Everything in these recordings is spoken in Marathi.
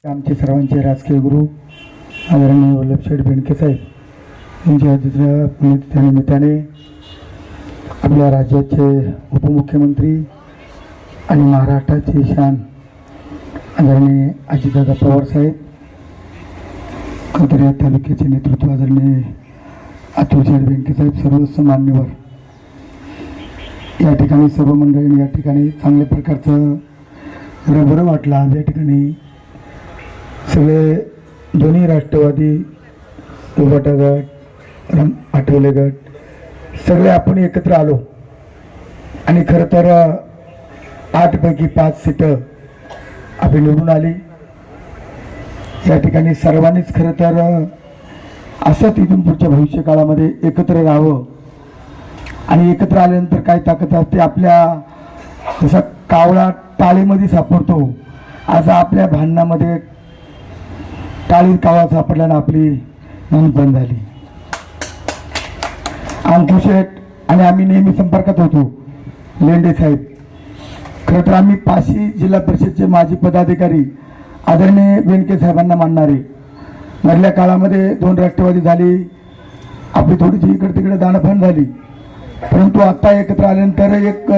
आमचे सर्वांचे राजकीय गुरु आदरणीय वल्लभशेठ बेनके साहेब यांच्या पुण्यतिथीनिमित्ताने आपल्या राज्याचे उपमुख्यमंत्री आणि महाराष्ट्राचे शान आदरणीय अजितदादा पवार साहेब, खतरे तालुक्याचे नेतृत्व आदरणीय अतुलशेठ बेनके साहेब, सर्व मान्यवर या ठिकाणी सर्व मंडळींनी या ठिकाणी चांगल्या प्रकारचं बरं वाटलं. आज या ठिकाणी सगळे दोन्ही राष्ट्रवादी, उभाटा गट, आठवले गट सगळे आपण एकत्र आलो आणि खरं तर 8 पैकी 5 सीटं आपली निवडून आली. या ठिकाणी सर्वांनीच खरं तर असंच इथून पुढच्या भविष्य काळामध्ये एकत्र राहावं आणि एकत्र आल्यानंतर काय ताकद असते आपल्या, जसा कावळा टाळीमध्ये सापडतो आज आपल्या भांडणामध्ये टाळी कावळा सापडल्यानं आपली नोंद बंद झाली. अंकुशेठ आणि आम्ही नेहमी संपर्कात होतो. लेंडे साहेब, खरं तर आम्ही पाशी जिल्हा परिषदचे माजी पदाधिकारी आदरणीय बेनके साहेबांना मानणारे. मधल्या काळामध्ये 2 राष्ट्रवादी झाली, आपली थोडीशी इकडे तिकडे दाणफाण झाली, परंतु आता एकत्र आल्यानंतर एक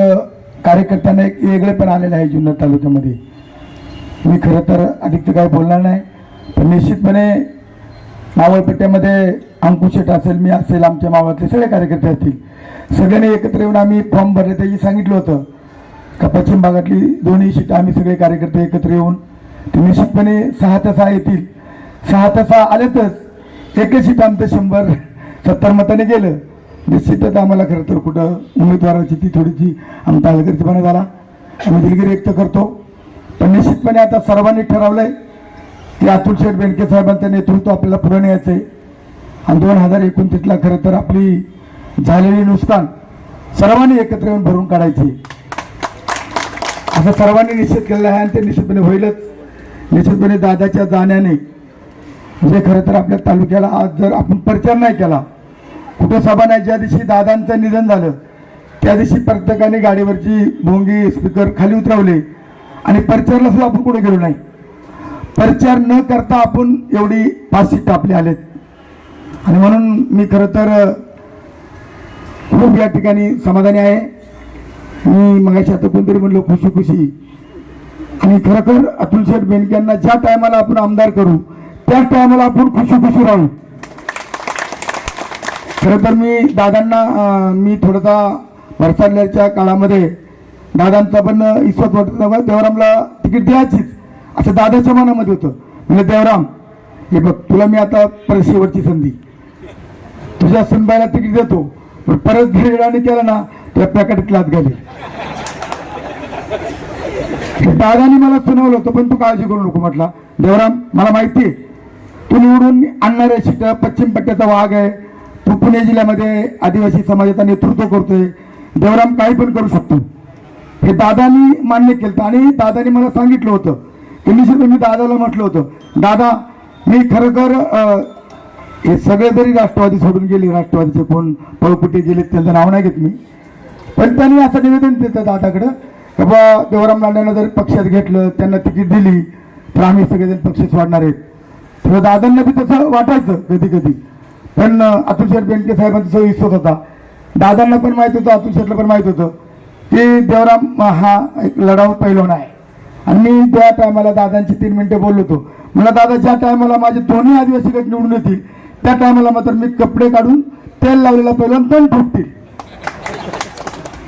कार्यकर्त्यांना एक वेगळेपण आलेलं आहे जुन्नर तालुक्यामध्ये. मी खरं तर अधिक काही बोलणार नाही, पण निश्चितपणे मावळपट्ट्यामध्ये अंकुशेठ असेल, मी असेल, आमच्या मावळातले सगळे कार्यकर्ते असतील, सगळ्यांनी एकत्र येऊन आम्ही फॉर्म भरले. त्याची सांगितलं होतं का पश्चिम भागातली दोन्ही सीट आम्ही सगळे कार्यकर्ते एकत्र येऊन ते निश्चितपणे 6 ते 6 येतील. 6 ते 6 आलेतच, एकच सीट आमचं 170 मताने गेलं. निश्चितच आम्हाला खरं तर कुठं उमेदवाराची ती थोडीशी आमचा हलगर्जीपणा झाला, आम्ही दिलगिरी व्यक्त करतो. पण निश्चितपणे आता सर्वांनी ठरवलंय की अतुलशेठ बेनके साहेबांचं नेतृत्व आपल्याला पुढे न्यायचं आहे आणि 2029ला खरं तर आपली झालेली नुकसान सर्वांनी एकत्र येऊन भरून काढायची असं सर्वांनी निश्चित केलेलं आहे आणि ते निश्चितपणे होईलच. निश्चितपणे दादाच्या जाण्याने म्हणजे खरं तर आपल्या तालुक्याला आज जर आपण प्रचार नाही केला, कुठं सभा नाही, ज्या दिवशी दादांचं निधन झालं त्या दिवशी प्रत्येकाने गाडीवरची भोंगी स्पीकर खाली उतरवले आणि प्रचारला सुद्धा आपण कुठे गेलो नाही. प्रचार न करता आपण एवढी 5 सीट आपली आलेत आणि म्हणून मी खरं तर खूप या ठिकाणी समाधानी आहे. मी मगाशी आता कोणतरी म्हणलो खुशी खुशी, आणि खरं अतुलशेठ बेनके यांना ज्या टायमाला आपण आमदार करू त्याच टायमाला आपण खुशी खुशी राहू. खरं तर मी दादांना मी थोडासा भरसाडल्याच्या काळामध्ये दादांचा पण विश्वास वाटत, देवरामला तिकीट द्यायचीच असं दादाच्या मनामध्ये होतं. म्हणजे देवराम, हे बघ तुला मी आता परत शेवटची संधी, तुझ्या सुनबाईला तिकीट देतो, पण परत घेराने केला ना त्या पॅकेट लाच घाली. दादानी मला सुनावलं होतं, पण तू काळजी करू नको म्हटला. देवराम, मला माहिती आहे तू निवडून आणणाऱ्या सीट पश्चिम पट्ट्याचा वाघ आहे, तू पुणे जिल्ह्यामध्ये आदिवासी समाजाचं नेतृत्व करतोय, देवराम काही पण करू शकतो. हे दादानी मान्य केलं आणि दादानी मला सांगितलं होतं की मी दादाला म्हटलं होतं, दादा मी खरं हे सगळे जरी राष्ट्रवादी सोडून गेले, राष्ट्रवादीचे कोण पळकुटे गेले त्यांचं नाव नाही घेत मी, पण त्यांनी असं निवेदन दिलं दादाकडं की बाबा देवराम लांड्यांना जर पक्षात घेतलं, त्यांना तिकीट दिली तर आम्ही सगळेजण पक्ष सोडणार आहेत. तर दादांना बी तसं वाटायचं कधी कधी, पण अतुलशेठ बेनके साहेबांचा विश्वास होता. दादांना पण माहीत होतं, अतुलशेठला पण माहीत होतं की देवराम हा एक लढाऊ पैलवान आहे. आणि मी त्या टायमाला दादांची 3 मिनिटं बोललो होतो. मला दादा ज्या टायमाला माझे दोन्ही आदिवासी गट निवडून येतील त्या टायमाला मात्र मी कपडे काढून तेल लावलेला पैलवान पण फुटतील,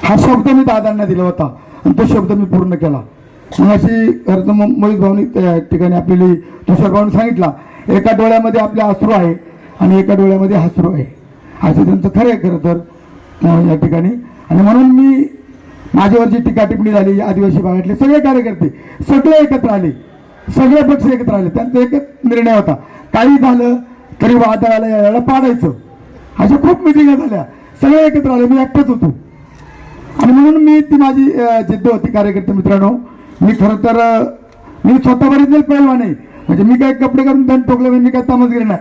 हा शब्द मी दादांना दिला होता आणि तो शब्द मी पूर्ण केला. मग अशी खरं तर मोहित भाऊनी त्या ठिकाणी आपल्याला तुषार भाऊनी सांगितला, एका डोळ्यामध्ये आपले अश्रू आहे आणि एका डोळ्यामध्ये हसरू आहे, असं त्यांचं खरं आहे खरं तर या ठिकाणी. आणि म्हणून मी माझ्यावर जी टीका टिप्पणी झाली, आदिवासी भागातले सगळे कार्यकर्ते सगळे एकत्र आले, सगळे पक्ष एकत्र आले, त्यांचा एकच निर्णय होता, काही झालं तरी वादळाला यायला पाडायचं. अशा खूप मिटिंगा झाल्या, सगळे एकत्र आले, मी एकटाच होतो. आणि म्हणून मी ती माझी जिद्द होती. कार्यकर्ते मित्रांनो, मी खरं तर मी स्वतः बरेच पैलवान आहे, म्हणजे मी काय कपडे काढून दंड ठोकले, मी काय तामसगिरी नाही.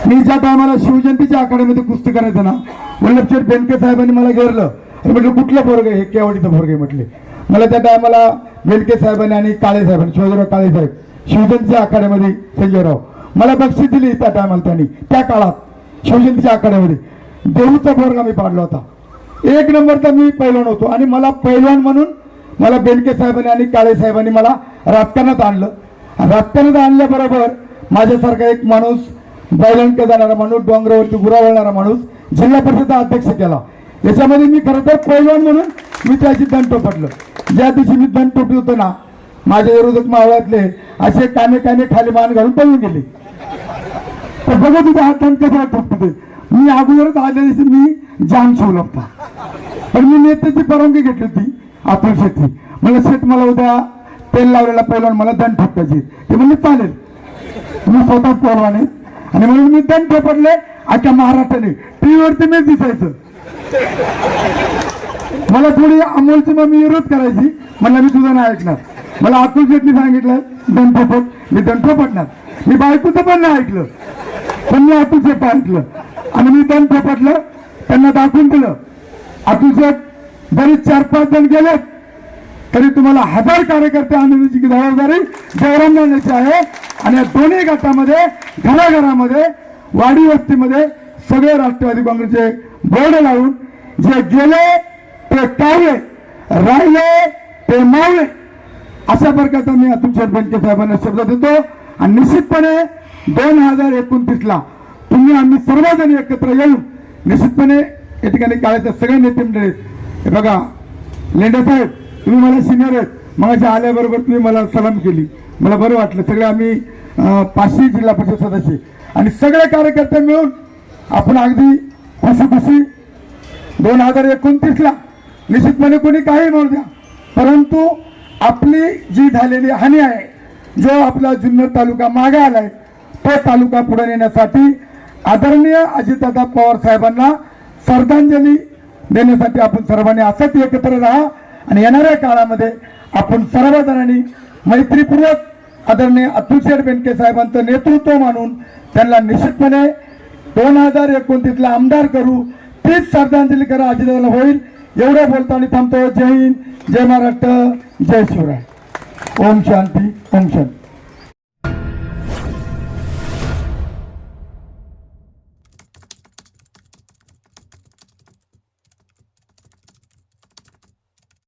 मी ज्या टायमाला शिवजयंतीच्या आखाड्यामध्ये कुस्ती करायचं ना, वल्लभशेठ बेनके साहेबांनी मला घेरलं, म्हटलं कुठलं पोरग आहे, केवढीचं पोरग आहे म्हटले. मला त्या टायमाला बेनके साहेबांनी आणि काळे साहेबांनी, शिवाजीराव काळे साहेब शिवजयंतीच्या आखाड्यामध्ये संजयराव मला बक्षीस दिली त्या टायमाला त्यांनी त्या काळात शिवजयंतीच्या आखाड्यामध्ये देऊचा बोर्ग मी पाडला होता. 1 नंबरचा मी पैलवान होतो आणि मला पैलवान म्हणून मला बेनके साहेबांनी आणि काळे साहेबांनी मला राजकारणात आणलं. राजकारणात आणल्याबरोबर माझ्यासारखा एक माणूस बैलंके जाणारा माणूस डोंगरावरती गुरावळणारा माणूस जिल्हा परिषद अध्यक्ष केला. याच्यामध्ये मी खरं तर पैलवान म्हणून मी त्याची दंड टोपटलं. ज्या दिवशी मी दंड टोपली होतो ना माझ्या विरोधक मावळातले असे काने काने खाली मान घालून पळून गेले. तर बघा तुझा हात दंड कसा टोपतो. मी अगोदरच आल्या दिवशी मी जाम शिवला होता पण मी नेत्याची परवानगी घेतली होती अतुल शेट्टी. मला शेट मला उद्या तेल लावलेला पैलवान मला दंड ठोकायची ते म्हणजे चालेल मी स्वतः पैलवान आहे आणि म्हणून मी दंड ठोपटले. अख्ख्या महाराष्ट्राने टीव्हीवरती मीच दिसायचं. मला थोडी अमोलची मग मी विरोध करायची म्हणलं मी तुझं नाही ऐकणार. मला अतुल शेट्टी सांगितलं दंड ठोपट मी दंड ठोपटणार. मी बायकोचं पण नाही ऐकलं पण मी अतुल शेट्टी ऐकलं आणि मी दंड ठोपटलं. त्यांना दाखवून दिलं. अतुल शेट जरी 4-5 जण गेलेत तरी तुम्हाला 1000 कार्यकर्ते आणण्याची जबाबदारी जयराम राणेची आहे. आणि या दोन्ही गटामध्ये घराघरामध्ये वाडी वस्तीमध्ये सगळे राष्ट्रवादी काँग्रेसचे बोर्ड लावून जे गेले ते कावले राहिले ते मावले अशा प्रकारचा मी अतुल शेठ बेनके साहेबांना शब्द देतो. आणि निश्चितपणे 2029ला तुम्ही आम्ही सर्वजण एकत्र येऊन निश्चितपणे या ठिकाणी काळाचे सगळे नेते मंडळी हे बघा लेंडे साहेब तुम्ही मला सिनियर आहेत मगाशी आल्याबरोबर तुम्ही मला सलाम केली मला बरं वाटलं. सगळे आम्ही 500 जिल्हा परिषद सदस्य आणि सगळे कार्यकर्ते मिळून आपण अगदी खुशी 2029ला निश्चितपणे कोणी काही म्हणू द्या परंतु आपली जी झालेली हानी आहे जो आपला जुन्नर तालुका मागे आलाय तो तालुका पुढे नेण्यासाठी आदरणीय अजितदादा पवार साहेबांना श्रद्धांजली देण्यासाठी आपण सर्वांनी असंच एकत्र राहा. आणि येणाऱ्या काळामध्ये आपण सर्वजणांनी मैत्रीपूर्वक आदरणीय अतुल शेठ बेनके साहेबांचं नेतृत्व मानून त्यांना निश्चितपणे 2029ला आमदार करू. तीच श्रद्धांजली करा अजितदादाला होईल. एवढं बोलतो आणि थांबतो. जय हिंद जय महाराष्ट्र जय शिवराय. ओम शांती ओम शांती.